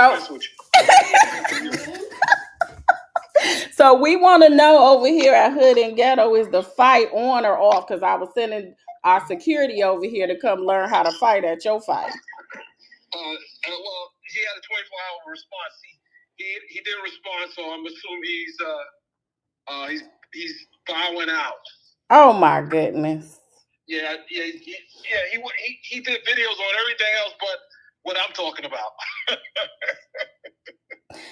Speaker 1: So we want to know over here at Hood and Ghetto, is the fight on or off? Because I was sending our security over here to come learn how to fight at your fight.
Speaker 2: Well, he had a 24-hour response. He didn't respond, so I'm assuming he's bowing out.
Speaker 1: Oh my goodness.
Speaker 2: Yeah. He did videos on everything else but what I'm talking about.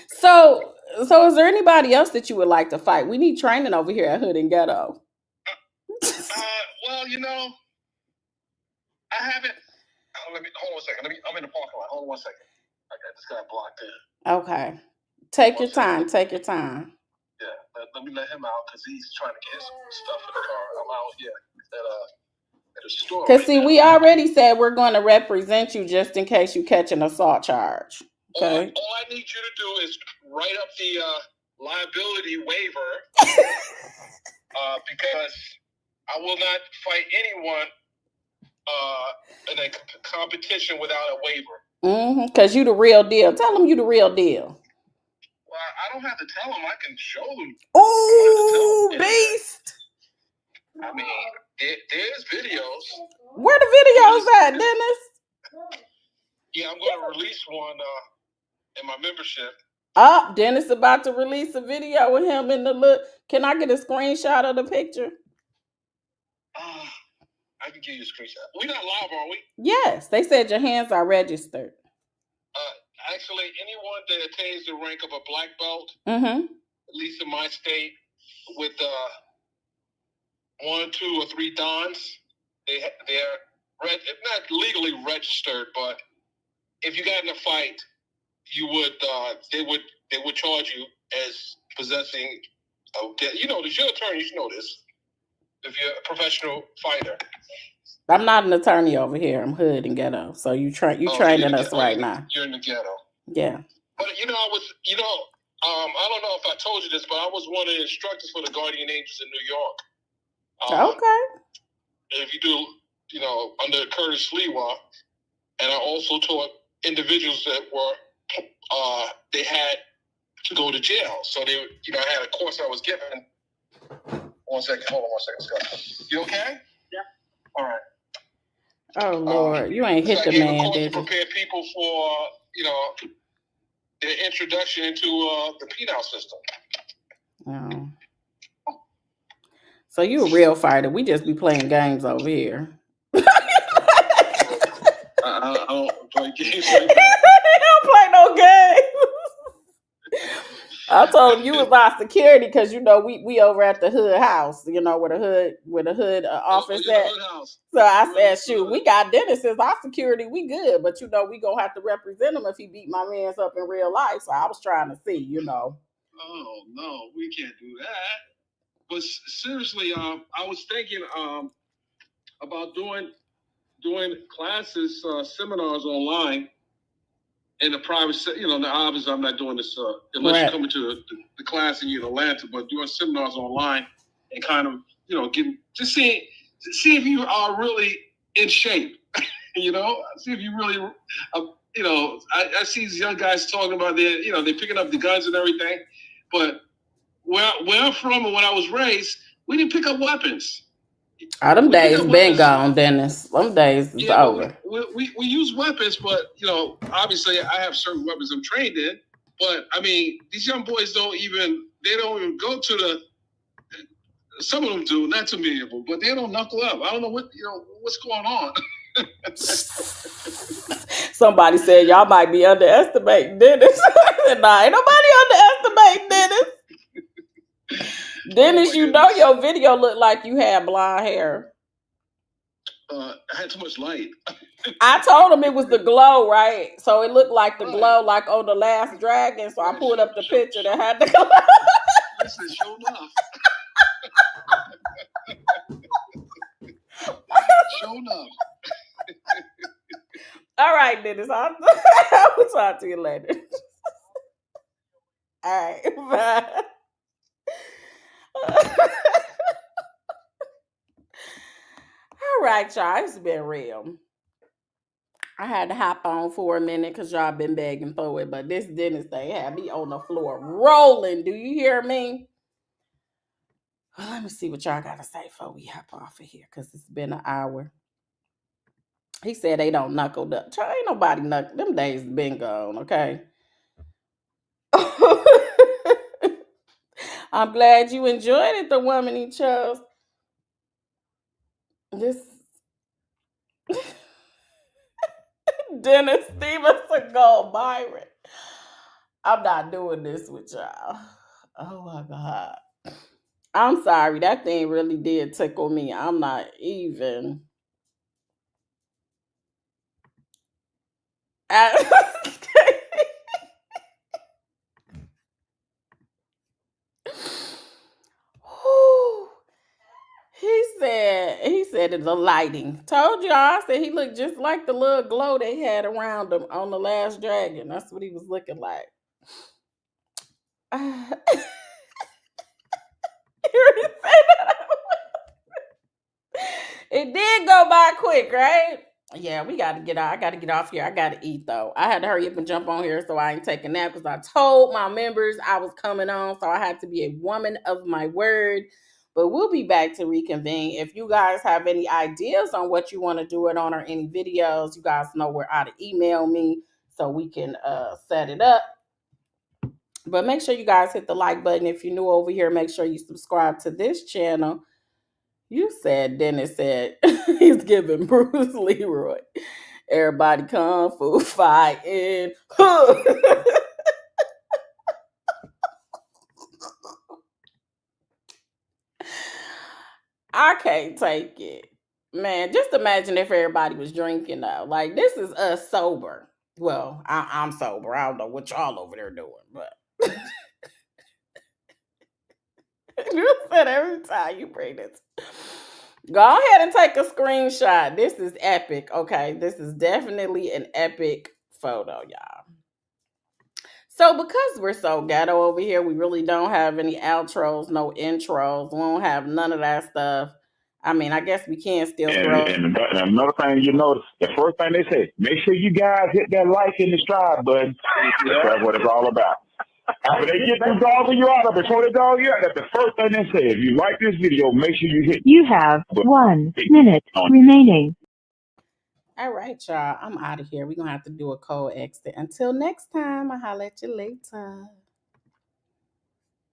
Speaker 1: So is there anybody else that you would like to fight? We need training over here at Hood and Ghetto.
Speaker 2: Well, you know, I haven't. Hold on a second. I'm in the parking lot. Hold on 1 second. I got this guy blocked in.
Speaker 1: Okay. Take your time. Take your time.
Speaker 2: Yeah, let me let him out because he's trying to get his stuff in the car. I'm out here at a store.
Speaker 1: Because see, we already said we're going to represent you just in case you catch an assault charge. Okay.
Speaker 2: All I need you to do is write up the liability waiver because I will not fight anyone in a competition without a waiver.
Speaker 1: Because you the real deal. Tell them you the real deal.
Speaker 2: Well, I don't have to tell them. I can show them.
Speaker 1: Ooh, beast.
Speaker 2: I mean, there's videos.
Speaker 1: Where the videos at, Dennis?
Speaker 2: Yeah, I'm going to release one in my membership.
Speaker 1: Oh, Dennis about to release a video with him in the look. Can I get a screenshot of the picture?
Speaker 2: I can give you a screenshot. We're not live, are we?
Speaker 1: Yes, they said your hands are registered.
Speaker 2: Actually, anyone that attains the rank of a black belt, at least in my state, with 1, 2, or 3 dans, they're not legally registered, but if you got in a fight, you would they would charge you as possessing. You know this. You're an attorney. You should know this. If you're a professional fighter.
Speaker 1: I'm not an attorney over here. I'm Hood and Ghetto. So you training us right now.
Speaker 2: You're in the ghetto.
Speaker 1: Yeah.
Speaker 2: But I don't know if I told you this, but I was one of the instructors for the Guardian Angels in New York.
Speaker 1: Okay.
Speaker 2: If you do, under Curtis Lewa, and I also taught individuals that were they had to go to jail. So they, I had a course I was given. 1 second. Hold on 1 second, Scott. You okay? Yeah. All right.
Speaker 1: Oh Lord, you ain't hit the man, did you?
Speaker 2: Prepare people for their introduction into the penal system.
Speaker 1: Oh. So you a real fighter? We just be playing games over here.
Speaker 2: I don't play games.
Speaker 1: You don't play no games. I told him you was our security because we over at the Hood house, where the Hood office at. So I said, shoot, we got Dennis as our security, we good, but we gonna have to represent him if he beat my mans up in real life. So I was trying to see,
Speaker 2: Oh no, we can't do that. But seriously, I was thinking about doing classes, seminars online. In the private, obviously I'm not doing this unless you're coming to the class in Atlanta, but doing seminars online and kind of, seeing see if you are really in shape. See if you really, I see these young guys talking about they're picking up the guns and everything, but where I'm from and when I was raised, we didn't pick up weapons.
Speaker 1: Them days been gone, Dennis. Them days is over.
Speaker 2: We use weapons, but obviously I have certain weapons I'm trained in. But I mean, these young boys don't even go to the. Some of them do, not too many of them, but they don't knuckle up. I don't know what's going on.
Speaker 1: Somebody said y'all might be underestimating Dennis. Nah, ain't nobody underestimating Dennis. Dennis, your video looked like you had blonde hair.
Speaker 2: I had too much light.
Speaker 1: I told him it was the glow, right? So it looked like the glow, like on The Last Dragon. So I pulled up the picture that had the glow.
Speaker 2: Listen, show enough. Show enough.
Speaker 1: All right, Dennis. I'll talk to you later. All right, bye. All right, y'all. It's been real. I had to hop on for a minute because y'all been begging for it, but this Dennis thing had me on the floor rolling. Do you hear me? Well, let me see what y'all got to say before we hop off of here because it's been an hour. He said they don't knuckle up. Ain't nobody knuckle. Them days been gone, okay? I'm glad you enjoyed it, the woman he chose. This Dennis Stevenson Gold Byron. I'm not doing this with y'all. Oh my God. I'm sorry. That thing really did tickle me. I'm not even. He said it's the lighting. Told y'all, I said he looked just like the little glow they had around him on The Last Dragon. That's what he was looking like. It did go by quick, right? Yeah, we got to get out. I got to get off here. I got to eat, though. I had to hurry up and jump on here so I ain't take a nap because I told my members I was coming on, so I had to be a woman of my word. But we'll be back to reconvene. If you guys have any ideas on what you want to do it on or any videos, you guys know where to email me so we can set it up. But make sure you guys hit the like button. If you're new over here, make sure you subscribe to this channel. You said Dennis said he's giving Bruce Leroy. Everybody kung fu fighting. I can't take it. Man, just imagine if everybody was drinking though. Like this is us sober. Well, I'm sober. I don't know what y'all over there doing, but you said every time you bring this. Go ahead and take a screenshot. This is epic, okay? This is definitely an epic photo, y'all. So because we're so ghetto over here, we really don't have any outros, no intros. We don't have none of that stuff. I mean, I guess we can still throw.
Speaker 6: And another thing you notice, the first thing they say, make sure you guys hit that like and the subscribe button. That's what it's all about. After they get them dogging you out, before they dog you out, that's the first thing they say. If you like this video, make sure you hit.
Speaker 4: You have 1 minute remaining.
Speaker 1: All right, y'all. I'm out of here. We're going to have to do a cold exit. Until next time, I'll holler at you later.